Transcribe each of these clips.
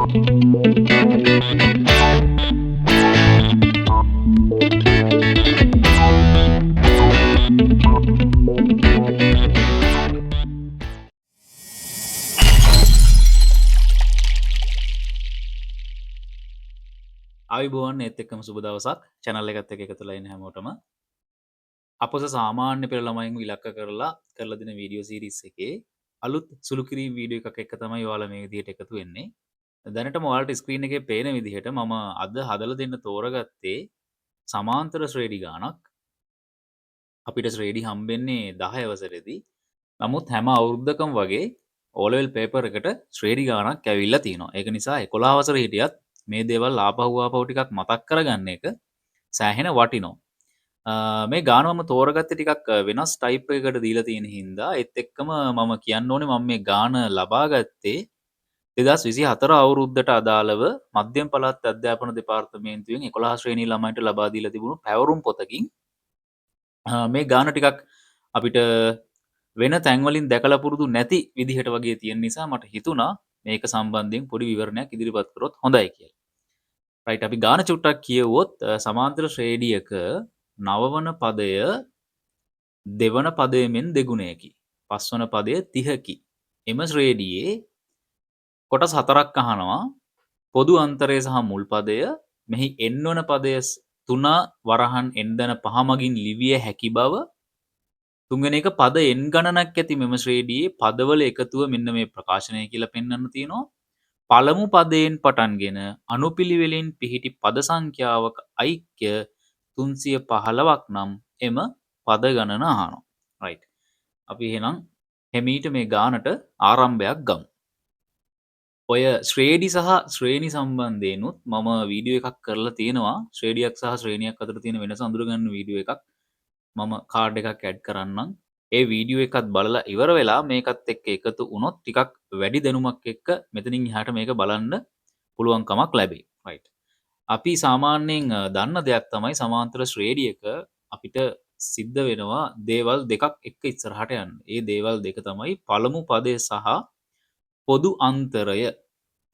ආයුබෝවන් ඒත් එක්කම සුබ දවසක් channel එකත් එක්ක එකතු වෙලා ඉන්න හැමෝටම අපොස සාමාන්‍ය පෙළ ළමයින්ව ඉලක්ක කරලා දෙන වීඩියෝ සීරීස් එකේ අලුත් සුළු කිරීම වීඩියෝ එකක් එක්ක තමයි ඔයාලා මේ විදිහට එකතු වෙන්නේ. දැනටම ඔයාලට ස්ක්‍රීන් එකේ පේන විදිහට මම අද හදලා දෙන්න තෝරගත්තේ සමාන්තර ශ්‍රේණි ගානක්. අපිට ශ්‍රේණි හම්බෙන්නේ 10 වසරේදී. නමුත් හැම අවුරුද්දකම වගේ O level paper එකට ශ්‍රේණි ගානක් ඇවිල්ලා තියෙනවා. ඒක නිසා 11 වසරේ හිටියත් මේ දේවල් ආපහු ටිකක් මතක් කරගන්න එක සෑහෙන වටිනවා. මේ ගාන මම තෝරගත්තේ ටිකක් වෙනස් ටයිප් එකකට දීලා තියෙන හින්දා ඒත් එක්කම මම කියන්න ඕනේ මම මේ ගාන ලබා ගත්තේ 2024 අවුරුද්දට අදාළව මධ්‍යම පළාත් අධ්‍යාපන දෙපාර්තමේන්තුවෙන් 11 ශ්‍රේණි ළමයින්ට ලබා දීලා තිබුණු පැවරුම් පොතකින් මේ ගාන ටිකක් අපිට වෙන තැන්වලින් දැකලා පුරුදු නැති විදිහට වගේ තියෙන නිසා මට හිතුණා මේක සම්බන්ධයෙන් පොඩි විවරණයක් ඉදිරිපත් කරොත් හොඳයි කියලා. රයිට් අපි ගාන චුට්ටක් කියවුවොත් සමාන්තර ශ්‍රේණියක නවවන පදය දෙවන පදයමෙන් දෙගුණයකි. පස්වන පදය 30කි. එම ශ්‍රේණියේ කොටස් 4ක් අහනවා. පොදු අන්තරය සහ මුල් පදය මෙහි එන්වන පදය 3 වරහන් එන්දන 5 මගින් ලිවිය හැකි බව. තුන්වෙනි එක පද එන් ගණනක් ඇති මෙම ශ්‍රේණියේ පදවල එකතුව මෙන්න මේ ප්‍රකාශනය කියලා පෙන්වන්න තියෙනවා. පළමු පදයෙන් පටන්ගෙන අනුපිළිවෙලින් පිහිටි පද සංඛ්‍යාවක ඓක්‍ය 315ක් නම් එම පද ගණන අහනවා. රයිට්. අපි එහෙනම් හැමීට මේ ගානට ආරම්භයක් ගමු. ඔය ශ්‍රේණි සහ ශ්‍රේණි සම්බන්ධයෙන්ුත් මම වීඩියෝ එකක් කරලා තියෙනවා. ශ්‍රේණියක් සහ ශ්‍රේණියක් අතර තියෙන වෙනස අඳුරගන්න වීඩියෝ එකක් මම කාඩ් එකක් ඇඩ් කරන්නම්. ඒ වීඩියෝ එකත් බලලා ඉවර වෙලා මේකත් එක්ක එකතු වුණොත් ටිකක් වැඩි දැනුමක් එක්ක මෙතනින් එහාට මේක බලන්න පුළුවන්කමක් ලැබේ. රයිට්. අපි සාමාන්‍යයෙන් දන්න දෙයක් තමයි සමාන්තර ශ්‍රේණියක අපිට සිද්ධ වෙනවා දේවල් දෙකක් එක්ක ඉස්සරහට යන්න. ඒ දේවල් දෙක තමයි පළමු පදය සහ පොදු අන්තරය.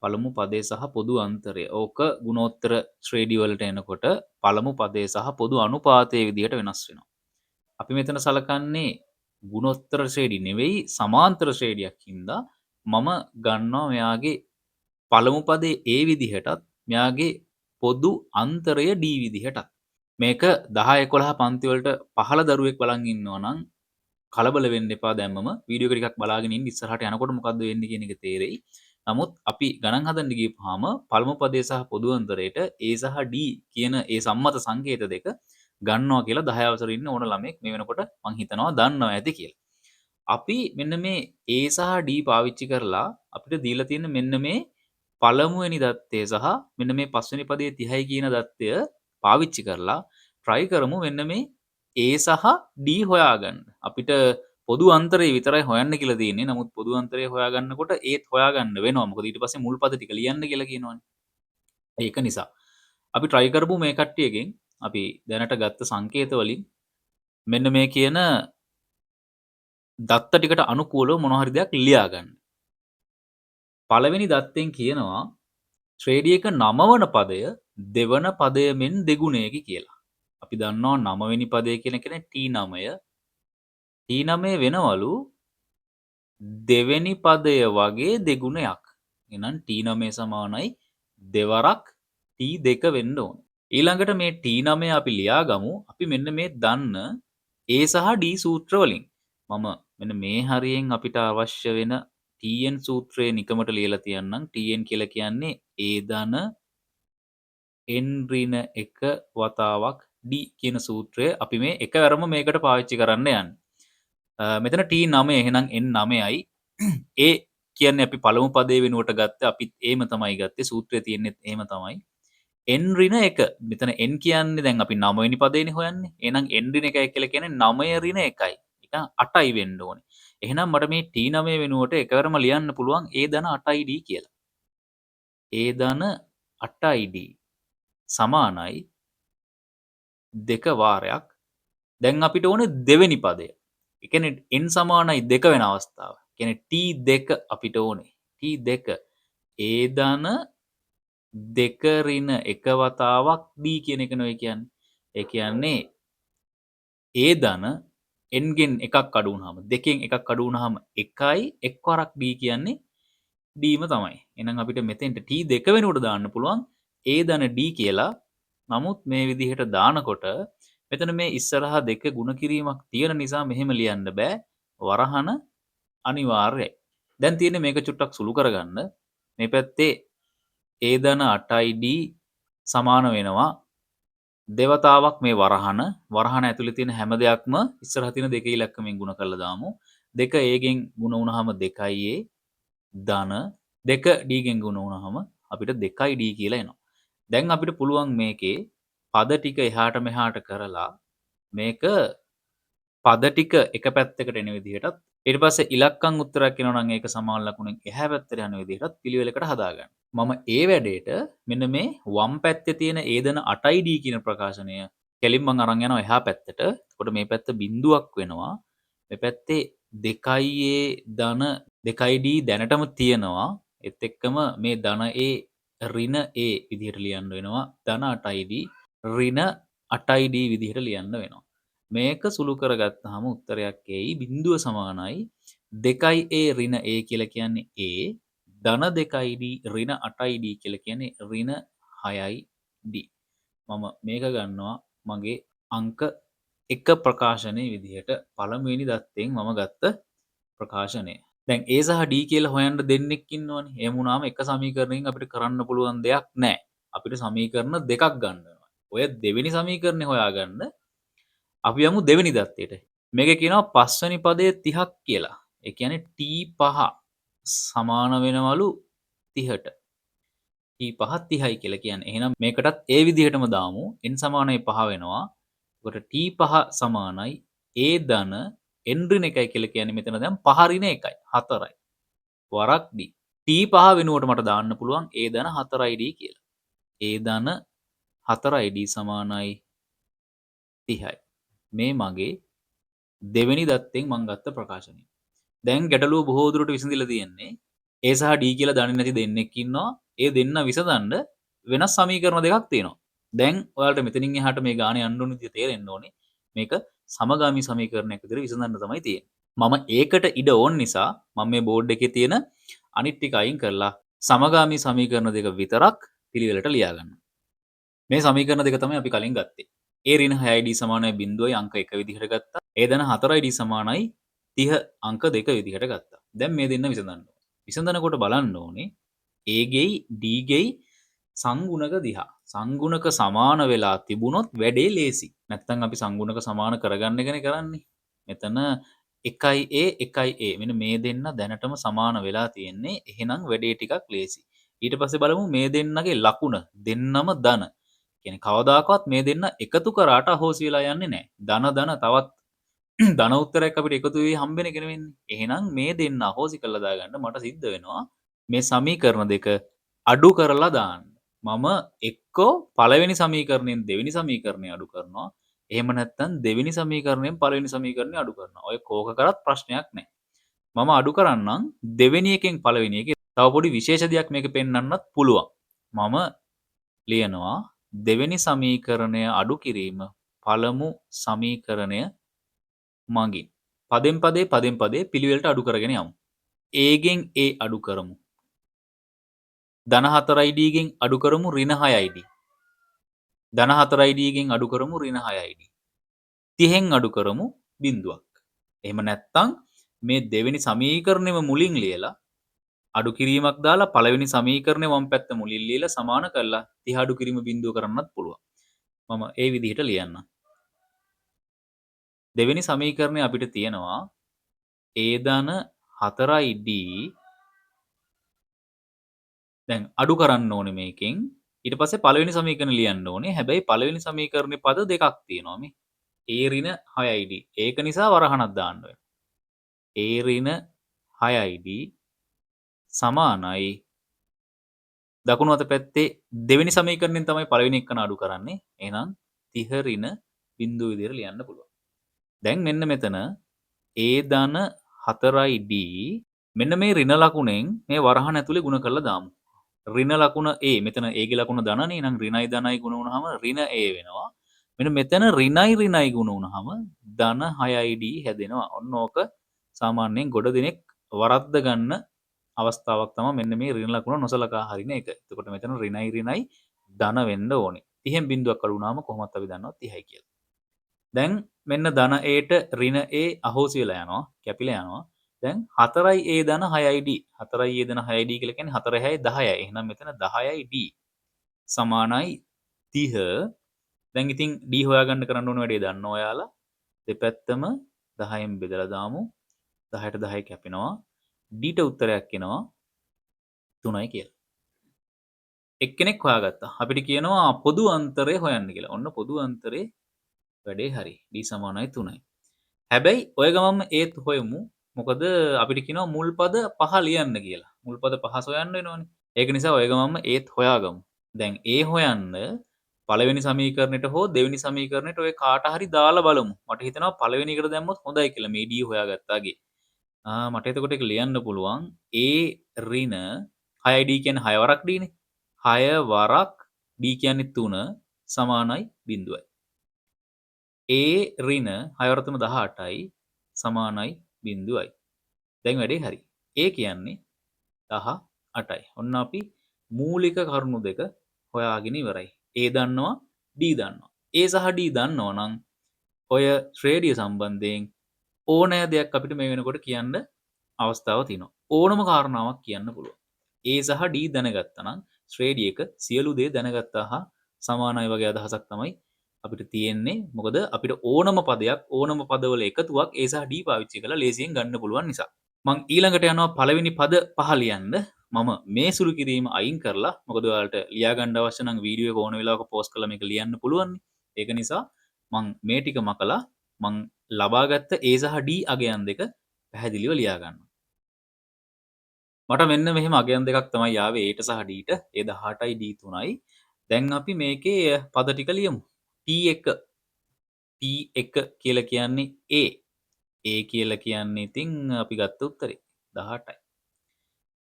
පළමු පදය සහ පොදු අන්තරය. ඕක ගුණෝත්තර ශ්‍රේණි වලට එනකොට පළමු පදය සහ පොදු අනුපාතයේ විදිහට වෙනස් වෙනවා. අපි මෙතන සලකන්නේ ගුණෝත්තර ශ්‍රේණි නෙවෙයි සමාන්තර ශ්‍රේණියක් හින්දා මම ගන්නවා මෙයාගේ පළමු පදේ A විදිහටත් මෙයාගේ පොදු අන්තරය D විදිහටත්. මේක 10 11 පන්ති වලට පහළ දරුවෙක් බලන් ඉන්නවා නම් කලබල වෙන්න එපා දැම්මම වීඩියෝ එක ටිකක් බලාගෙන ඉන්න ඉස්සරහට යනකොට මොකද්ද වෙන්නේ කියන එක තේරෙයි. නමුත් අපි ගණන් හදන්න ගියපුවාම පළමු පදේ සහ පොදු අන්තරයට A සහ D කියන ඒ සම්මත සංකේත දෙක ගන්නවා කියලා 10 අවසර ඉන්න ඕන ළමෙක් මේ වෙනකොට මං හිතනවා දන්නවා ඇති කියලා. අපි මෙන්න මේ A සහ D පාවිච්චි කරලා අපිට දීලා තියෙන මෙන්න මේ පළමුවෙනි දත්තය සහ මෙන්න මේ පස්වෙනි පදයේ 30යි කියන දත්තය පාවිච්චි කරලා try කරමු මෙන්න මේ A සහ D හොයාගන්න. අපිට පොදු අන්තරය විතරයි හොයන්න කියලා තියෙන්නේ. නමුත් පොදු අන්තරය හොයාගන්නකොට ඒත් හොයාගන්න වෙනවා. මොකද ඊට පස්සේ මුල් පද ටික ලියන්න කියලා කියනවනේ. ඒක නිසා අපි try කරමු මේ කට්ටියගෙන් අපි දැනට ගත්ත සංකේත වලින් මෙන්න මේ කියන දත්ත ටිකට අනුකූලව මොන හරි දෙයක් ලියා ගන්න. පළවෙනි දත්තෙන් කියනවා ශ්‍රේණියක 9 වන පදය දෙවන පදයමෙන් දෙගුණයකි කියලා. අපි දන්නවා 9 වෙනි පදය කියන කෙනේ T9. T9 වෙනවලු දෙවෙනි පදය වගේ දෙගුණයක්. එහෙනම් T9 සමානයි දෙවරක් T2 වෙන්න ඕන. ඊළඟට මේ T9 අපි ලියාගමු. අපි මෙන්න මේ දන්න A සහ D සූත්‍ර වලින්. මම මෙන්න මේ හරියෙන් අපිට අවශ්‍ය වෙන TN සූත්‍රයේ නිකමට ලියලා තියන්නම්. TN කියලා කියන්නේ A ධන N ඍණ 1 වතාවක් D කියන සූත්‍රය අපි මේ එකවරම මේකට පාවිච්චි කරන්න යන්නේ. මෙතන T9 එහෙනම් N9යි. A කියන්නේ අපි පළමු පදේ වෙනුවට ගත්තේ අපිත් ඒම තමයි ගත්තේ. සූත්‍රයේ තියෙන්නේ එහෙම තමයි. N ඍණ 1. මෙතන N කියන්නේ දැන් අපි 9 වෙනි පදේනේ හොයන්නේ. එහෙනම් N ඍණ 1යි කියලා කියන්නේ 9 ඍණ 1යි. ඒක 8යි වෙන්න ඕනේ. එහෙනම් මට මේ T9 වෙනුවට එකවරම ලියන්න පුළුවන් A ධන 8යි D කියලා. A ධන 8යි D සමානයි දෙක වාරයක්. දැන් අපිට ඕනේ දෙවෙනි පදය. ඒ කියන්නේ n සමානයි 2 වෙන අවස්ථාව. කියන්නේ T2 අපිට ඕනේ. T2 A ධන දෙක ඍණ එක වතාවක් D කියන එක නෙවෙයි කියන්නේ. ඒ කියන්නේ ඒ ධන n ගෙන් එකක් අඩු වුනහම දෙකෙන් එකක් අඩු වුනහම 1යි එක් වරක් D කියන්නේ Dම තමයි. එහෙනම් අපිට මෙතෙන්ට T දෙක වෙනුවට දාන්න පුළුවන් ඒ ධන D කියලා. නමුත් මේ විදිහට දානකොට මෙතන මේ ඉස්සරහා දෙක ගුණ කිරීමක් තියෙන නිසා මෙහෙම ලියන්න බෑ. වරහන අනිවාර්යයි. දැන් තියෙන්නේ මේක චුට්ටක් සුළු කරගන්න. මේ පැත්තේ A ධන 8යි D සමාන වෙනවා දෙවතාවක් මේ වරහන ඇතුලේ තියෙන හැම දෙයක්ම ඉස්සරහ තියෙන දෙක ඉලක්කමින් ගුණ කරලා දාමු. 2 A ගෙන් ගුණ වුණාම 2A ධන 2 D ගෙන් ගුණ වුණාම අපිට 2යි D කියලා එනවා. දැන් අපිට පුළුවන් මේකේ පද ටික එහාට මෙහාට කරලා මේක පද ටික එක පැත්තකට එන විදිහටත් ඊට පස්සේ ඉලක්කම් උත්තරයක් එනවා නම් ඒක සමාන ලකුණෙන් එහා පැත්තට යන විදිහටත් පිළිවෙලකට හදාගන්න. මම ඒ වැඩේට මෙන්න මේ වම් පැත්තේ තියෙන ඒ දන 8id කියන ප්‍රකාශනය කෙලින්ම මම අරන් යනවා එහා පැත්තට. එතකොට මේ පැත්ත බිඳුවක් වෙනවා. මේ පැත්තේ 2a ධන 2id දැනටම තියෙනවා. ඒත් එක්කම මේ ධන a ඍණ a විදිහට ලියන්න වෙනවා. ධන 8id ඍණ 8id විදිහට ලියන්න වෙනවා. මේක සුළු කරගත්තාම උත්තරයක් එයි බිඳුව සමානයි 2a ඍණ a කියලා කියන්නේ a ධන 2id ඍණ 8id කියලා කියන්නේ ඍණ 6id. මම මේක ගන්නවා මගේ අංක 1 ප්‍රකාශනයේ විදිහට පළමුවෙනි දත්තෙන් මම ගත්ත ප්‍රකාශනය. දැන් a සහ d කියලා හොයන්න දෙන්නෙක් ඉන්නවනේ. එහෙම වුණාම එක සමීකරණයකින් අපිට කරන්න පුළුවන් දෙයක් නැහැ. අපිට සමීකරණ දෙකක් ගන්න වෙනවා. ඔය දෙවෙනි සමීකරණේ හොයාගන්න අපි යමු දෙවෙනි දත්තයට. මේක කියනවා පස්වෙනි පදයේ 30ක් කියලා. ඒ කියන්නේ t5 සමාන වෙනවලු 30ට. t5 30යි කියලා කියන්නේ. එහෙනම් මේකටත් ඒ විදිහටම දාමු. n සමානයි 5 වෙනවා. එතකොට t5 සමානයි a ධන n ඍණ 1යි කියලා කියන්නේ මෙතන දැන් 5 ඍණ 1යි 4යි. වරක් d. t5 වෙනුවට මට දාන්න පුළුවන් a ධන 4යි d කියලා. a ධන 4යි d සමානයි 30යි. මේ මගේ දෙවෙනි දත්තෙන් මං ගත්ත ප්‍රකාශනය. දැන් ගැටලුව බොහෝ දුරට විසඳිලා තියෙන්නේ A සහ D කියලා දන්නේ නැති දෙන්නෙක් ඉන්නවා. ඒ දෙන්න විසඳන්න වෙනස් සමීකරණ දෙකක් තියෙනවා. දැන් ඔයාලට මෙතනින් එහාට මේ ගානේ යන්න ඕන විදිහ තේරෙන්න ඕනේ. මේක සමගාමී සමීකරණයක් විදිහට විසඳන්න තමයි තියෙන්නේ. මම ඒකට ඉඩ ඕන නිසා මම මේ බෝඩ් එකේ තියෙන අනිත් ටික අයින් කරලා සමගාමී සමීකරණ දෙක විතරක් පිළිවෙලට ලියා ගන්නවා. මේ සමීකරණ දෙක තමයි අපි කලින් ගත්තේ. A ඍණ 6id සමානයි 0යි අංක 1 විදිහට ගත්තා. A ධන 4id සමානයි 30 අංක 2 විදිහට ගත්තා. දැන් මේ දෙන්න විසඳන්න ඕනේ. විසඳනකොට බලන්න ඕනේ A ගෙයි D ගෙයි සංගුණක දිහා. සංගුණක සමාන වෙලා තිබුණොත් වැඩේ ලේසි. නැත්තම් අපි සංගුණක සමාන කරගන්න එකනේ කරන්නේ. මෙතන 1A 1A මෙන්න මේ දෙන්න දැනටම සමාන වෙලා තියෙන්නේ. එහෙනම් වැඩේ ටිකක් ලේසි. ඊට පස්සේ බලමු මේ දෙන්නගේ ලකුණ දෙන්නම ධන. කියන්නේ කවදාකවත් මේ දෙන්න එකතු කරාට අහෝසි වෙලා යන්නේ නැහැ. ධන තවත් ධන උත්තරයක් අපිට එකතු වෙවි හම්බෙන එක නෙවෙන්නේ. එහෙනම් මේ දෙන්න අහෝසි කරලා දාගන්න මට සිද්ධ වෙනවා මේ සමීකරණ දෙක අඩු කරලා දාන්න. මම එක්කෝ පළවෙනි සමීකරණයෙන් දෙවෙනි සමීකරණය අඩු කරනවා. එහෙම නැත්නම් දෙවෙනි සමීකරණයෙන් පළවෙනි සමීකරණය අඩු කරනවා. ඔය කෝක කරත් ප්‍රශ්නයක් නැහැ. මම අඩු කරන්නම් දෙවෙනි එකෙන් පළවෙනි එකේ. තව පොඩි විශේෂ දෙයක් මේක පෙන්වන්නත් පුළුවන්. මම ලියනවා දෙවෙනි සමීකරණය අඩු කිරීම පළමු සමීකරණය මගින්. පදෙන් පදේ පිළිවෙලට අඩු කරගෙන යමු. A ගෙන් A අඩු කරමු. ධන 4id ගෙන් අඩු කරමු ඍණ 6id. ධන 4id ගෙන් අඩු කරමු ඍණ 6id. 30න් අඩු කරමු බිඳුවක්. එහෙම නැත්නම් මේ දෙවෙනි සමීකරණයම මුලින් ලියලා අඩු කිරීමක් දාලා පළවෙනි සමීකරණය වම් පැත්ත මුලින් ලියලා සමාන කරලා 30 අඩු කිරීම බිඳුව කරන්නත් පුළුවන්. මම ඒ විදිහට ලියන්නම්. දෙවෙනි සමීකරණය අපිට තියෙනවා A ධන 4id දැන් අඩු කරන්න ඕනේ මේකෙන්. ඊට පස්සේ පළවෙනි සමීකරණ ලියන්න ඕනේ. හැබැයි පළවෙනි සමීකරණේ පද දෙකක් තියෙනවා මේ. A ඍණ 6id. ඒක නිසා වරහණක් දාන්න වෙනවා. A ඍණ 6id සමානයි දකුණු අත පැත්තේ දෙවෙනි සමීකරණයෙන් තමයි පළවෙනි එක අඩු කරන්නේ. එහෙනම් 30 ඍණ බිඳුව විදිහට ලියන්න පුළුවන්. දැන් මෙන්න මෙතන A ධන 4id මෙන්න මේ ඍණ ලකුණෙන් මේ වරහන් ඇතුලේ ගුණ කරලා දාමු. ඍණ ලකුණ A මෙතන A ගේ ලකුණ ධනනේ නම් ඍණයි ධනයි ගුණ වුණාම ඍණ A වෙනවා. මෙන්න මෙතන ඍණයි ඍණයි ගුණ වුණාම ධන 6යි D හැදෙනවා. ඔන්න ඕක සාමාන්‍යයෙන් ගොඩ දෙනෙක් වරද්ද ගන්න අවස්ථාවක් තමයි මෙන්න මේ ඍණ ලකුණ නොසලකා හරින එක. එතකොට මෙතන ඍණයි ඍණයි ධන වෙන්න ඕනේ. 30න් බිඳුවක් අඩු වුණාම කොහොමත් අපි දන්නවා 30යි කියලා. දැන් මෙන්න ධන Aට ඍණ A අහෝසි වෙලා යනවා, කැපිලා යනවා. දැන් 4යි A ධන 6යි D. 4යි A ධන 6යි D කියලා කියන්නේ 4 6යි 10යි. එහෙනම් මෙතන 10යි D සමානයි 30. දැන් ඉතින් D හොයාගන්න කරන්න ඕන වැඩේ දන්නවා ඔයාලා. දෙපැත්තම 10න් බෙදලා දාමු. 10ට 10 කැපෙනවා. D ට උත්තරයක් එනවා 3යි කියලා. එක්කෙනෙක් හොයාගත්තා. අපිට කියනවා පොදු අන්තරය හොයන්න කියලා. ඔන්න පොදු අන්තරේ වැඩේ හරි. D සමානයි 3යි. හැබැයි ඔය ගමන්ම ඒත් හොයමු. මොකද අපිට කියනවා මුල් පද 5 ලියන්න කියලා. මුල් පද 5 හොයන්න වෙනවනේ. ඒක නිසා ඔය ගමන්ම ඒත් හොයාගමු. දැන් ඒ හොයන්න පළවෙනි සමීකරණයට හෝ දෙවෙනි සමීකරණයට ඔය කාට හරි දාලා බලමු. මට හිතෙනවා පළවෙනි එකට දැම්මොත් හොඳයි කියලා මේ D හොයාගත්තාගේ. මට එතකොට ඒක ලියන්න පුළුවන් A ඍණ 6D කියන්නේ 6 වරක් D නේ. 6 වරක් D කියන්නේ 3 සමානයි 0යි. A ඍණ 6 වර 3 18යි සමානයි 0යි. දැන් වැඩේ හරි. A කියන්නේ 18යි. ඔන්න අපි මූලික කරුණු දෙක හොයාගෙන ඉවරයි. A දන්නවා D දන්නවා. A සහ D දන්නවා නම් ඔය ශ්‍රේණිය සම්බන්ධයෙන් ඕනෑ දෙයක් අපිට මේ වෙනකොට කියන්න අවස්ථාව තියෙනවා. ඕනම කාරණාවක් කියන්න පුළුවන්. A සහ D දැනගත්තා නම් ශ්‍රේණියක සියලු දේ දැනගත්තා හා සමානයි වගේ අදහසක් තමයි අපිට තියෙන්නේ. මොකද අපිට ඕනම පදයක් ඕනම පදවල එකතුවක් A සහ D පාවිච්චි කරලා ලේසියෙන් ගන්න පුළුවන් නිසා. මං ඊළඟට යනවා පළවෙනි පද පහ ලියන්න. මම මේ සුළු කිරීම අයින් කරලා මොකද ඔයාලට ලියා ගන්න අවශ්‍ය නම් වීඩියෝ එක ඕන වෙලාවක පෝස්ට් කරලා මේක ලියන්න පුළුවන්. ඒක නිසා මං මේ ටික මකලා මං ලබාගත්ත A සහ D අගයන් දෙක පැහැදිලිව ලියා ගන්නවා. මට මෙන්න මෙහෙම අගයන් දෙකක් තමයි ආවේ A ට සහ D ට. ඒ 18යි D 3යි. දැන් අපි මේකේ පද ටික ලියමු. T1 කියලා කියන්නේ A. A කියලා කියන්නේ ඉතින් අපි ගත්ත උත්තරේ 18යි.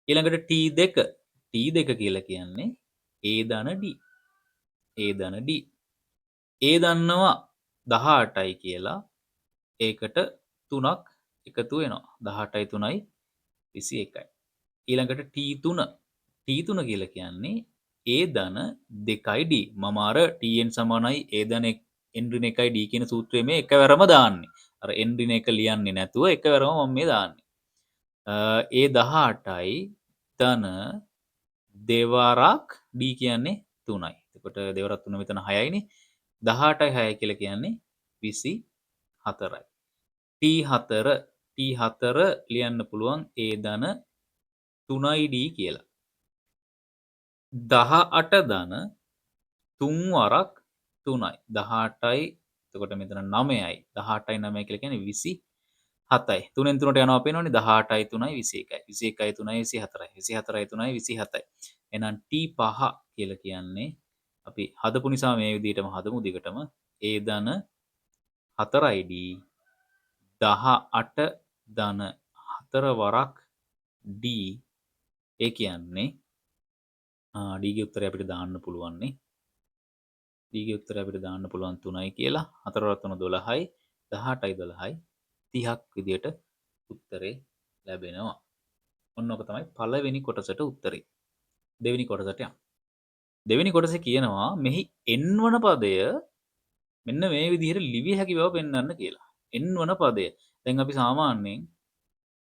ඊළඟට T2 කියලා කියන්නේ A ධන D. A ධන D. A දන්නවා 18යි කියලා. ඒකට 3ක් එකතු වෙනවා. 18යි 3යි 21යි. ඊළඟට T3 කියලා කියන්නේ A ධන 2යි D. මම අර Tn සමානයි A ධන n ඍණ 1යි D කියන සූත්‍රයේ මේ එකවරම දාන්නේ. අර n ඍණ 1 ලියන්නේ නැතුව එකවරම මම මේ දාන්නේ. A 18යි ධන දෙවරක් D කියන්නේ 3යි. එතකොට දෙවරක් 3 මෙතන 6යිනේ. 18යි 6 කියලා කියන්නේ 24යි. T4 ලියන්න පුළුවන් A ධන 3යි D කියලා. 18 ධන 3 වරක් 3යි. 18යි එතකොට මෙතන 9යි. 18යි 9 කියලා කියන්නේ 27යි. 3ෙන් 3ට යනවා පේනවනේ 18යි 3යි 21යි. 21යි 3යි 24යි. 24යි 3යි 27යි. එහෙනම් T5 කියලා කියන්නේ අපි හදපු නිසා මේ විදිහටම හදමු දිගටම A ධන 4යි D 18 ධන 4 වරක් D ඒ කියන්නේ D ගේ උත්තරය අපිට දාන්න පුළුවන් නේ. D ගේ උත්තරය අපිට දාන්න පුළුවන් 3යි කියලා. 4 වරක් 3 12යි. 18යි 12යි 30ක් විදියට උත්තරේ ලැබෙනවා. ඔන්න ඔක තමයි පළවෙනි කොටසට උත්තරේ. දෙවෙනි කොටසට යමු. දෙවෙනි කොටසේ කියනවා මෙහි n වන පදය මෙන්න මේ විදිහට ලිවිය හැකි බව පෙන්වන්න කියලා. n වන පදය. දැන් අපි සාමාන්‍යයෙන්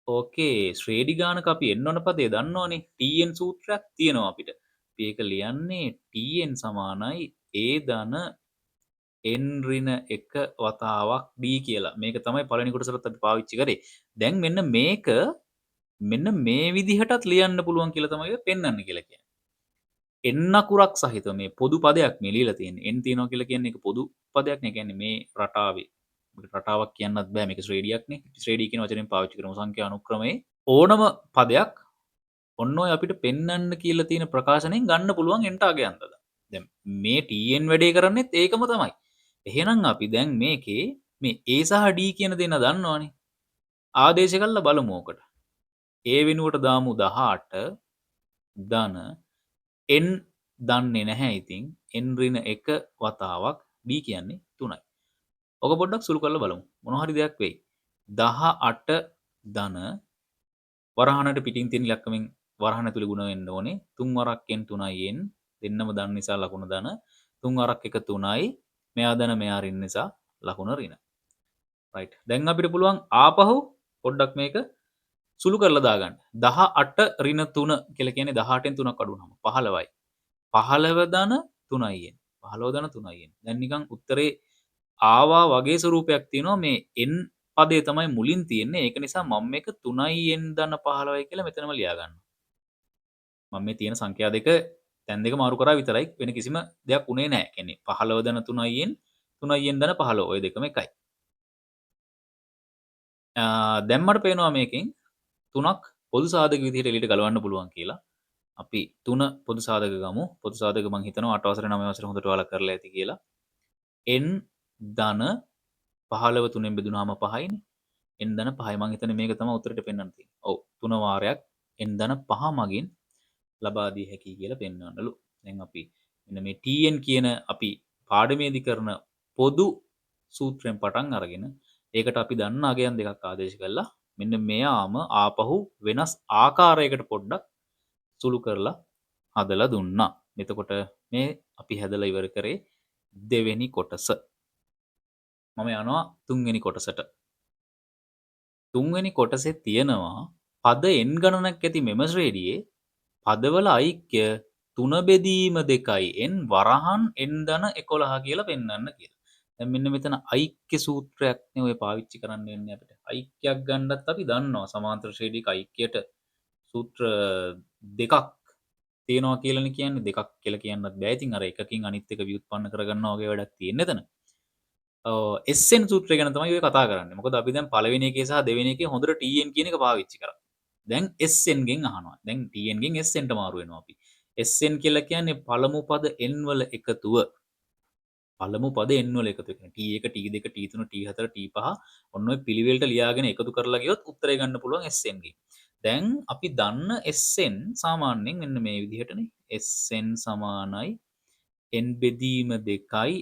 ඕකේ ශ්‍රේණි ගානක අපි n වන පදය දන්නවනේ. Tn සූත්‍රයක් තියෙනවා අපිට. අපි ඒක ලියන්නේ Tn සමානයි A ධන n ඍණ 1 වතාවක් D කියලා. මේක තමයි පළවෙනි කොටසට අපි පාවිච්චි කරේ. දැන් මෙන්න මේක මෙන්න මේ විදිහටත් ලියන්න පුළුවන් කියලා තමයි පෙන්වන්න කියලා කියන්නේ. n අකුරක් සහිත මේ පොදු පදයක් මේ ලියලා තියෙන්නේ. n තියනවා කියලා කියන්නේ ඒක පොදු පදයක් නේ. කියන්නේ මේ රටාවේ රටාවක් කියන්නත් බෑ මේක ශ්‍රේණියක් නේ. ශ්‍රේණිය කියන වචනයෙන් පාවිච්චි කරමු සංඛ්‍යා අනුක්‍රමයේ ඕනම පදයක් ඔන්න ඔය අපිට පෙන්වන්න කියලා තියෙන ප්‍රකාශනයෙන් ගන්න පුළුවන් n ට අගයන් දදා. දැන් මේ tn වැඩේ කරන්නේත් ඒකම තමයි. එහෙනම් අපි දැන් මේකේ මේ A සහ D කියන දෙන්න දන්නවනේ. ආදේශ කරලා බලමු ඕකට. A වෙනුවට දාමු 18 ධන n දන්නේ නැහැ ඉතින් n ඍණ 1 වතාවක් b කියන්නේ 3යි. ඔක පොඩ්ඩක් සුළු කරලා බලමු. මොන හරි දෙයක් වෙයි. 18 ධන වරහනට පිටින් තියෙන ඉලක්කමෙන් වරහන ඇතුලේ ගුණ වෙන්න ඕනේ. 3 වරක් n 3යි n දෙන්නම ධන නිසා ලකුණ ධන 3 වරක් 1 3යි. මෙයා ධන මෙයා ඍණ නිසා ලකුණ ඍණ. රයිට්. දැන් අපිට පුළුවන් ආපහු පොඩ්ඩක් මේක සුළු කරලා දාගන්න. 18 ඍණ 3 කියලා කියන්නේ 18න් 3ක් අඩු වුනහම 15යි. 15 ධන 3යි n. 15 ධන 3යි n. දැන් නිකන් උත්තරේ ආවා වගේ ස්වරූපයක් තියෙනවා. මේ n පදේ තමයි මුලින් තියෙන්නේ. ඒක නිසා මම මේක 3යි n ධන 15යි කියලා මෙතනම ලියා ගන්නවා. මම මේ තියෙන සංඛ්‍යා දෙක තැන් දෙක මාරු කරා විතරයි. වෙන කිසිම දෙයක් උනේ නැහැ. කියන්නේ 15 ධන 3යි n 3යි n ධන 15 ඔය දෙකම එකයි. දැන් මට පේනවා මේකෙන් 3ක් පොදු සාධක විදිහට එළියට ගලවන්න පුළුවන් කියලා. අපි 3 පොදු සාධක ගමු. පොදු සාධක මම හිතනවා 8 වසරේ 9 වසරේ හොඳට ඔයාලා කරලා ඇති කියලා. n ධන 15 3ෙන් බෙදුනහම 5යිනේ. n ධන 5යි. මම හිතන්නේ මේක තමයි උත්තරෙට පෙන්වන්න තියෙන්නේ. ඔව් 3 වාරයක් n ධන 5 මගින් ලබා දී හැකියි කියලා පෙන්වන්නලු. දැන් අපි මෙන්න මේ tn කියන අපි පාඩමේදී කරන පොදු සූත්‍රයෙන් පටන් අරගෙන ඒකට අපි දන්න අගයන් දෙකක් ආදේශ කළා. මෙන්න මෙයාම ආපහු වෙනස් ආකාරයකට පොඩ්ඩක් සුළු කරලා හදලා දුන්නා. එතකොට මේ අපි හැදලා ඉවර කරේ දෙවෙනි කොටස. මම යනවා තුන්වෙනි කොටසට. තුන්වෙනි කොටසේ තියෙනවා පද n ගණනක් ඇති මෙම ශ්‍රේණියේ පදවල ඓක්‍ය 3 බෙදීම 2යි n වරහන් n ධන 11 කියලා පෙන්වන්න කියලා. දැන් මෙන්න මෙතන ඓක්‍ය සූත්‍රයක් නේ ඔය පාවිච්චි කරන්න වෙන්නේ අපිට. ඓක්‍යයක් ගන්නත් අපි දන්නවා සමාන්තර ශ්‍රේණියක ඓක්‍යයට සූත්‍ර දෙකක් තියෙනවා කියලානේ කියන්නේ. දෙකක් කියලා කියන්නත් බෑ. ඉතින් අර එකකින් අනිත් එක ව්‍යුත්පන්න කරගන්නවා වගේ වැඩක් තියෙන්නේ එතන. SN සූත්‍රය ගැන තමයි ඔය කතා කරන්නේ. මොකද අපි දැන් පළවෙනි එකේ සහ දෙවෙනි එකේ හොඳට TN කියන එක පාවිච්චි කරා. දැන් SN ගෙන් අහනවා. දැන් TN ගෙන් SN ට මාරු වෙනවා අපි. SN කියලා කියන්නේ පළමු පද n වල එකතුව. පළමු පද n වල එකතුව. කියන්නේ T1 T2 T3 T4 T5 ඔන්න ඔය පිළිවෙලට ලියාගෙන එකතු කරලා ගියොත් උත්තරය ගන්න පුළුවන් SN ගෙන්. දැන් අපි දන්න SN සාමාන්‍යයෙන් මෙන්න මේ විදිහටනේ. SN සමානයි n බෙදීම 2යි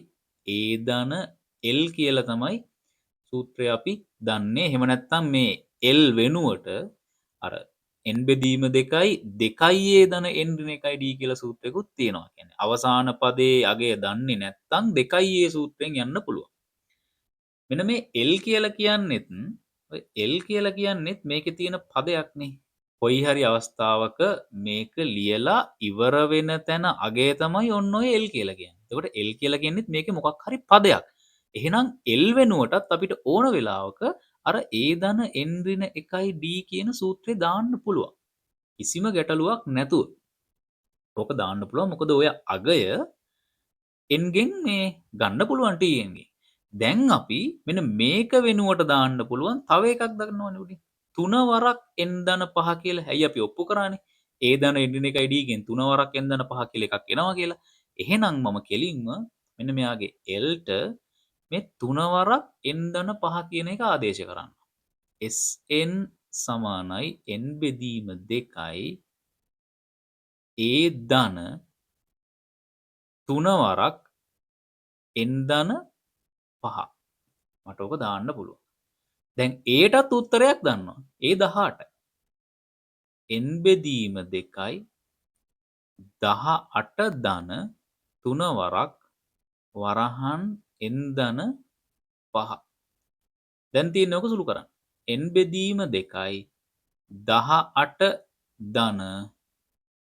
a ධන L කියලා තමයි සූත්‍රය අපි දන්නේ. එහෙම නැත්නම් මේ L වෙනුවට අර n බෙදීම 2යි 2යි a ධන n ඍණ 1යි d කියලා සූත්‍රයකුත් තියෙනවා. කියන්නේ අවසාන පදයේ අගය දන්නේ නැත්නම් 2යි a සූත්‍රයෙන් යන්න පුළුවන්. මෙන්න මේ L කියලා කියන්නේත් ඔය L කියලා කියන්නේත් මේකේ තියෙන පදයක් නේ. කොයි හරි අවස්ථාවක මේක ලියලා ඉවර වෙන තැන අගය තමයි ඔන්න ඔය L කියලා කියන්නේ. එතකොට L කියලා කියන්නේත් මේකේ මොකක් හරි පදයක්. එහෙනම් L වෙනුවටත් අපිට ඕන වෙලාවක අර a ධන n ඍණ 1යි d කියන සූත්‍රය දාන්න පුළුවන්. කිසිම ගැටලුවක් නැතුව. ඕක දාන්න පුළුවන්. මොකද ඔය අගය n ගෙන් මේ ගන්න පුළුවන් t n ගෙන්. දැන් අපි මෙන්න මේක වෙනුවට දාන්න පුළුවන් තව එකක් දක්වනවනේ උඩින්. 3 වරක් n ධන 5 කියලා. ඇයි අපි ඔප්පු කරානේ? a ධන n ඍණ 1යි d ගෙන් 3 වරක් n ධන 5 කියලා එකක් එනවා කියලා. එහෙනම් මම කෙලින්ම මෙන්න මෙයාගේ L ට මේ 3 වරක් n ධන 5 කියන එක ආදේශ කරන්න. Sn සමානයි n බෙදීම 2යි a ධන 3 වරක් n ධන 5. මට ඕක දාන්න පුළුවන්. දැන් aටත් උත්තරයක් දන්නවා. a 18යි. n බෙදීම 2යි 18 ධන 3 වරක් වරහන් n ධන 5. දැන් තියෙන්නේ ඔක සුළු කරන්න. n බෙදීම 2යි 18 ධන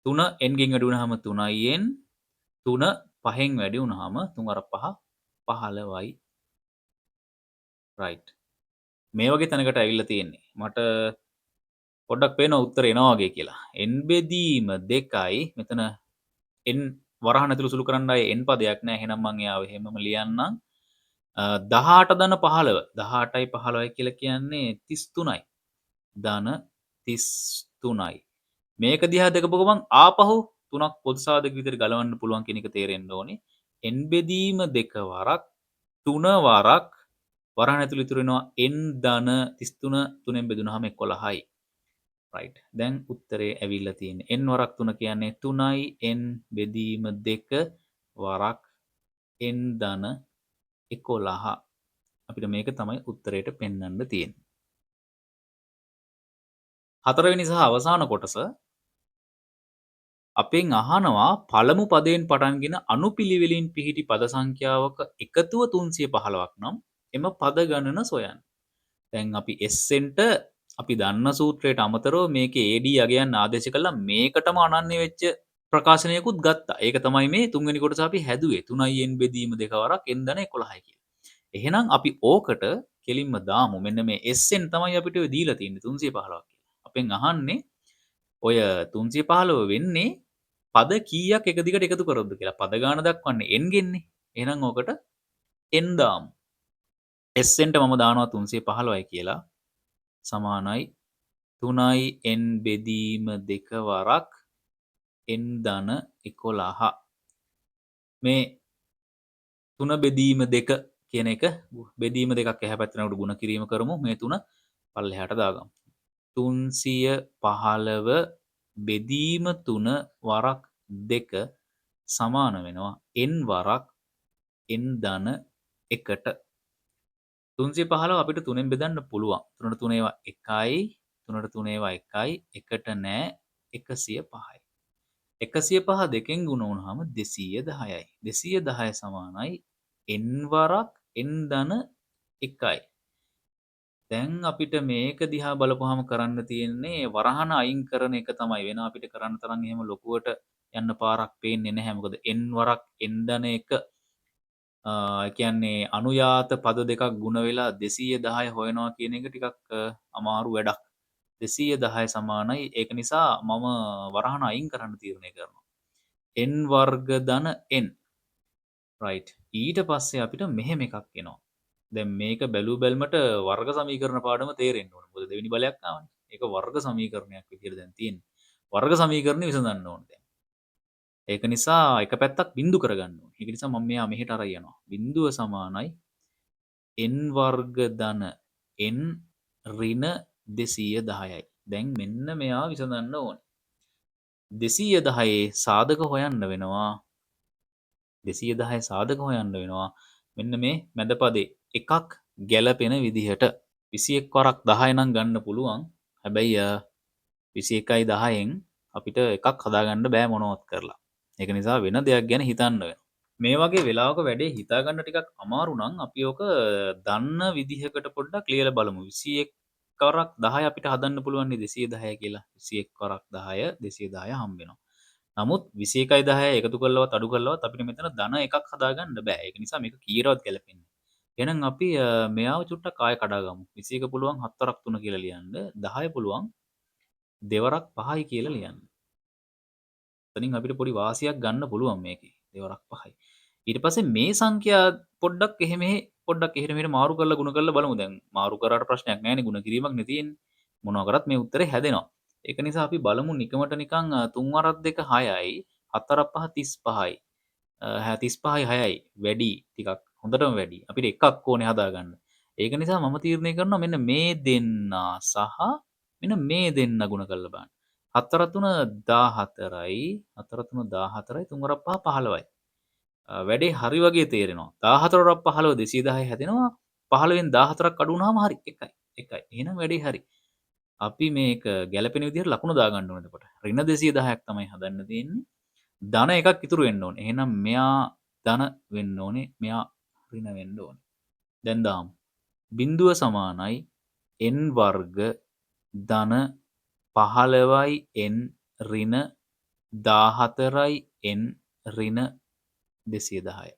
3 n ගෙන් වැඩි වුණාම 3යි n 3 5න් වැඩි වුණාම 3 වරක් 5 15යි. රයිට්. මේ වගේ තැනකට ඇවිල්ලා තියෙන්නේ. මට පොඩ්ඩක් පේනවා උත්තර එනවා වගේ කියලා. n බෙදීම 2යි මෙතන n වරහන් ඇතුළු සුළු කරන්න ආයේ n පදයක් නැහැ. එහෙනම් මම එයාව එහෙමම ලියන්නම්. 18 ධන 15 18යි 15යි කියලා කියන්නේ 33යි. ධන 33යි. මේක දිහා දැකපුව ගමන් ආපහු තුනක් පොදු සාධක විදිහට ගලවන්න පුළුවන් කියන එක තේරෙන්න ඕනේ. n බෙදීම 2 වරක් 3 වරක් වරහන් ඇතුළු ඉතුරු වෙනවා n ධන 33 3ෙන් බෙදුනහම 11යි. රයිට්. දැන් උත්තරේ ඇවිල්ලා තියෙන්නේ n වරක් 3 කියන්නේ 3යි n බෙදීම 2 වරක් n ධන 11. අපිට මේක තමයි උත්තරයට පෙන්වන්න තියෙන්නේ. හතරවෙනි සහ අවසාන කොටස අපෙන් අහනවා පළමු පදයෙන් පටන්ගෙන අනුපිළිවෙලින් පිහිටි පද සංඛ්‍යාවක එකතුව 315ක් නම් එම පද ගණන සොයන්න. දැන් අපි එස්සෙන්ට අපි දන්න සූත්‍රයට අමතරව මේකේ AD අගයන් ආදේශ කළා මේකටම අනන්‍ය වෙච්ච ප්‍රකාශනයකුත් ගත්තා. ඒක තමයි මේ තුන්වෙනි කොටස අපි හැදුවේ 3යි n බෙදීම 2 වරක් n ධන 11යි කියලා. එහෙනම් අපි ඕකට කෙලින්ම දාමු. මෙන්න මේ එස්සෙන් තමයි අපිට ඔය දීලා තියෙන්නේ 315ක් කියලා. අපෙන් අහන්නේ ඔය 315 වෙන්නේ පද කීයක් එක දිගට එකතු කරොත්ද කියලා. පද ගාන දක්වන්නේ n ගෙන්නේ. එහෙනම් ඕකට n දාමු. එස්සෙන්ට මම දානවා 315යි කියලා. සමානයි 3යි n බෙදීම 2 වරක් n ධන 11. මේ 3 බෙදීම 2 කියන එක බෙදීම දෙකක් එහා පැත්තට ගුණ කිරීම කරමු. මේ 3 පල්ලෙහාට දාගමු. 315 බෙදීම 3 වරක් 2 සමාන වෙනවා n වරක් n ධන 1ට. 315 අපිට 3ෙන් බෙදන්න පුළුවන්. 3ට 3 ඒවා 1යි, 3ට 3 ඒවා 1යි, 1ට නෑ 105යි. 105 දෙකෙන් ගුණ වුණාම 210යි. 210 සමානයි n වරක් n ධන 1යි. දැන් අපිට මේක දිහා බලපුවාම කරන්න තියෙන්නේ වරහන අයින් කරන එක තමයි. වෙන අපිට කරන්න තරම් එහෙම ලොකුවට යන්න පාරක් පේන්නේ නැහැ. මොකද n වරක් n ධන 1 කියන්නේ අනුයාත පද දෙකක් ගුණ වෙලා 210 හොයනවා කියන එක ටිකක් අමාරු වැඩක්. 210 සමානයි. ඒක නිසා මම වරහන අයින් කරන්න තීරණය කරනවා. n වර්ග ධන n. රයිට්. ඊට පස්සේ අපිට මෙහෙම එකක් එනවා. දැන් මේක බැලූ බැල්මට වර්ග සමීකරණ පාඩම තේරෙන්න ඕන. මොකද දෙවෙනි බලයක් ආවනේ. ඒක වර්ග සමීකරණයක් විදියට දැන් තියෙන්නේ. වර්ග සමීකරණය විසඳන්න ඕන දැන්. ඒක නිසා එක පැත්තක් බින්දු කරගන්න ඕනේ. ඒක නිසා මම මෙයා මෙහෙට අරන් යනවා. බිඳුව සමානයි n වර්ග ධන n ඍණ 210යි. දැන් මෙන්න මෙයා විසඳන්න ඕනේ. 210 සාධක හොයන්න වෙනවා. 210 සාධක හොයන්න වෙනවා. මෙන්න මේ මැද පදේ එකක් ගැලපෙන විදිහට 21 වරක් 10 නම් ගන්න පුළුවන්. හැබැයි 21යි 10න් අපිට එකක් හදාගන්න බෑ මොනවත් කරලා. ඒක නිසා වෙන දෙයක් ගැන හිතන්න වෙනවා. මේ වගේ වෙලාවක වැඩේ හිතාගන්න ටිකක් අමාරු නම් අපි ඕක දන්න විදිහකට පොඩ්ඩක් ලියලා බලමු. 21 වරක් 10 අපිට හදන්න පුළුවන් 210 කියලා. 21 වරක් 10 210 හම්බ වෙනවා. නමුත් 21යි 10 එකතු කරලවත් අඩු කරලවත් අපිට මෙතන ධන එකක් හදාගන්න බෑ. ඒක නිසා මේක කීරවත් ගැලපෙන්නේ. එහෙනම් අපි මෙයාව චුට්ටක් ආයෙ කඩා ගමු. 21 පුළුවන් 7 වරක් 3 කියලා ලියන්න. 10 පුළුවන් 2 වරක් 5යි කියලා ලියන්න. එතනින් අපිට පොඩි වාසියක් ගන්න පුළුවන් මේකේ. 2 වරක් 5යි. ඊට පස්සේ මේ සංඛ්‍යා පොඩ්ඩක් එහෙ මෙහෙ පොඩ්ඩක් එහෙට මෙහෙට මාරු කරලා ගුණ කරලා බලමු. දැන් මාරු කරාට ප්‍රශ්නයක් නැහැ නේ. ගුණ කිරීමක් නේ තියෙන්නේ. මොනවා කරත් මේ උත්තරේ හැදෙනවා. ඒක නිසා අපි බලමු නිකමට නිකන් 3 වරක් 2 6යි 4 5 35යි 35යි 6යි වැඩි ටිකක් හොඳටම වැඩි. අපිට එකක් ඕනේ හදාගන්න. ඒක නිසා මම තීරණය කරනවා මෙන්න මේ දෙන්නා සහ මෙන්න මේ දෙන්න ගුණ කරලා බලන්න. 4 3 14යි 4 3 14යි 3 වරක් 5 15යි. වැඩේ හරි වගේ තේරෙනවා. 14 වරක් 15 210 හැදෙනවා. 15න් 14ක් අඩු වුණාම හරි එකයි. එකයි. එහෙනම් වැඩේ හරි. අපි මේක ගැලපෙන විදිහට ලකුණු දාගන්න ඕනේ එතකොට. ඍණ 210ක් තමයි හදන්න තියෙන්නේ. ධන එකක් ඉතුරු වෙන්න ඕනේ. එහෙනම් මෙයා ධන වෙන්න ඕනේ. මෙයා ඍණ වෙන්න ඕනේ. දැන් දාමු. බිඳුව සමානයි n වර්ග ධන 15යි n ඍණ 14යි n ඍණ 210යි.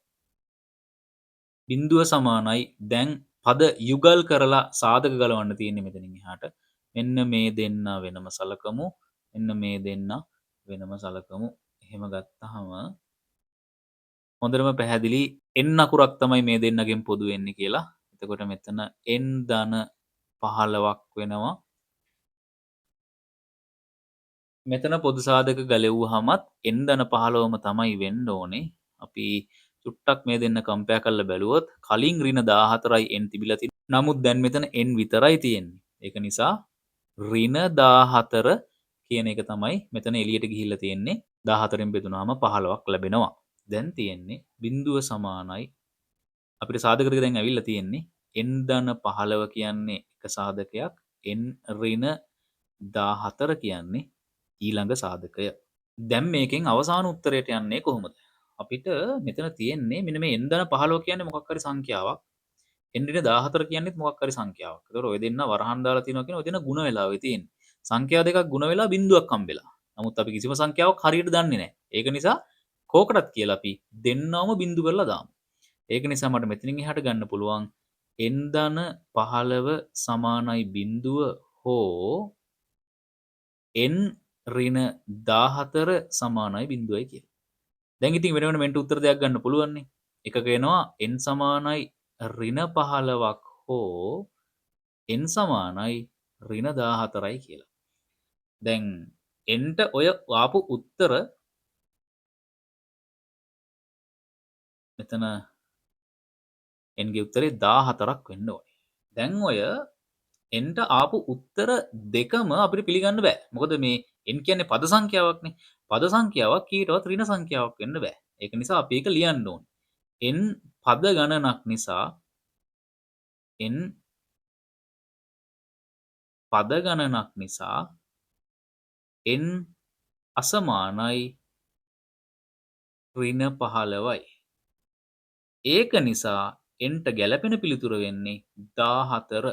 බිඳුව සමානයි දැන් පද යුගල් කරලා සාධක ගලවන්න තියෙන්නේ මෙතනින් එහාට. මෙන්න මේ දෙන්න වෙනම සලකමු. මෙන්න මේ දෙන්න වෙනම සලකමු. එහෙම ගත්තාම හොඳටම පැහැදිලි n අකුරක් තමයි මේ දෙන්නගෙන් පොදු වෙන්නේ කියලා. එතකොට මෙතන n ධන 15ක් වෙනවා. මෙතන පොදු සාධක ගලවුවාමත් n ධන 15ම තමයි වෙන්න ඕනේ. අපි චුට්ටක් මේ දෙන්න කම්පෙයාර් කරලා බැලුවොත් කලින් ඍණ 14යි n තිබිලා තියෙනවා. නමුත් දැන් මෙතන n විතරයි තියෙන්නේ. ඒක නිසා ඍණ 14 කියන එක තමයි මෙතන එළියට ගිහිල්ලා තියෙන්නේ. 14න් බෙදුනාම 15ක් ලැබෙනවා. දැන් තියෙන්නේ බිංදුව සමානයි අපිට සාධක ටික දැන් ඇවිල්ලා තියෙන්නේ n ධන 15 කියන්නේ එක සාධකයක් n ඍණ 14 කියන්නේ ඊළඟ සාධකය. දැන් මේකෙන් අවසාන උත්තරයට යන්නේ කොහොමද? අපිට මෙතන තියෙන්නේ මෙන්න මේ n ධන 15 කියන්නේ මොකක් හරි සංඛ්‍යාවක්. n ඍණ 14 කියන්නේත් මොකක් හරි සංඛ්‍යාවක්. ඒතකොට ඔය දෙන්න වරහන් දාලා තියෙනවා කියන ඔය දෙන්න ಗುಣ වෙලා වෙ තියෙන්නේ. සංඛ්‍යා දෙකක් ಗುಣ වෙලා බිංදුවක් හම්බෙලා. නමුත් අපි කිසිම සංඛ්‍යාවක් හරියට දන්නේ නැහැ. ඒක නිසා කෝකටත් කියලා අපි දෙන්නවම බිංදු කරලා දාමු. ඒක නිසා මට මෙතනින් එහාට ගන්න පුළුවන් n ධන 15 සමානයි බිංදුව හෝ n ඍණ 14 සමානයි බිංදුවයි කියලා. දැන් ඉතින් වෙන වෙන මෙන්ට උත්තර දෙයක් ගන්න පුළුවන් නේ. එකක එනවා n සමානයි ඍණ 15ක් හෝ n සමානයි ඍණ 14යි කියලා. දැන් nට ඔය ආපු උත්තර මෙතන n ගේ උත්තරේ 14ක් වෙන්න ඕනේ. දැන් ඔය nට ආපු උත්තර දෙකම අපිට පිළිගන්න බෑ. මොකද මේ n කියන්නේ පද සංඛ්‍යාවක්නේ. පද සංඛ්‍යාවක් ඊටවත් ඍණ සංඛ්‍යාවක් වෙන්න බෑ. ඒක නිසා අපි ඒක ලියන්න ඕනේ. n පද ගණනක් නිසා n පද ගණනක් නිසා n අසමානයි ඍණ 15යි. ඒක නිසා nට ගැලපෙන පිළිතුර වෙන්නේ 14.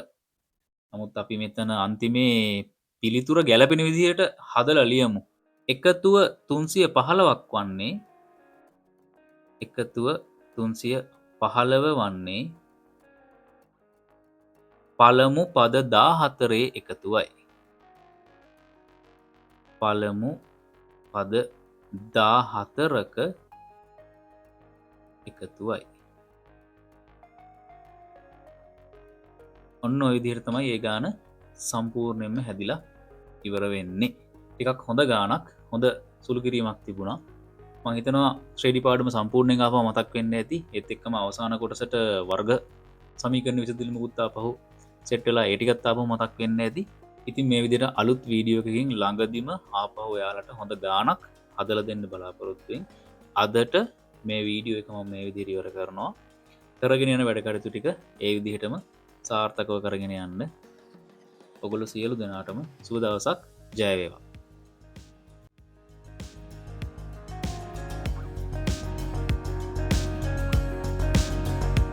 නමුත් අපි මෙතන අන්තිමේ පිළිතුර ගැලපෙන විදිහට හදලා ලියමු. එකතුව 315ක් වන්නේ එකතුව 315 වන්නේ පළමු පද 14 එකතුවයි. පළමු පද 14ක එකතුවයි. ඔන්න ඔය විදිහට තමයි ඒ ගාන සම්පූර්ණයෙන්ම හැදිලා ඉවර වෙන්නේ. ටිකක් හොඳ ගානක්, හොඳ සුළු කිරීමක් තිබුණා. මම හිතනවා ශ්‍රේණි පාඩම සම්පූර්ණයෙන් ආපහු මතක් වෙන්න ඇති. ඒත් එක්කම අවසාන කොටසට වර්ග සමීකරණ විසඳීමකුත් ආපහු සෙට් වෙලා ඒ ටිකත් ආපහු මතක් වෙන්න ඇති. ඉතින් මේ විදිහට අලුත් වීඩියෝ එකකින් ළඟදිම ආපහු ඔයාලට හොඳ ගානක් හදලා දෙන්න බලාපොරොත්තු වෙමින් අදට මේ වීඩියෝ එක මම මේ විදිහට ඉවර කරනවා. කරගෙන යන වැඩ කටයුතු ටික ඒ විදිහටම සාර්ථකව කරගෙන යන්න. ඔගොල්ලෝ සියලු දෙනාටම සුබ දවසක්. ජය වේවා.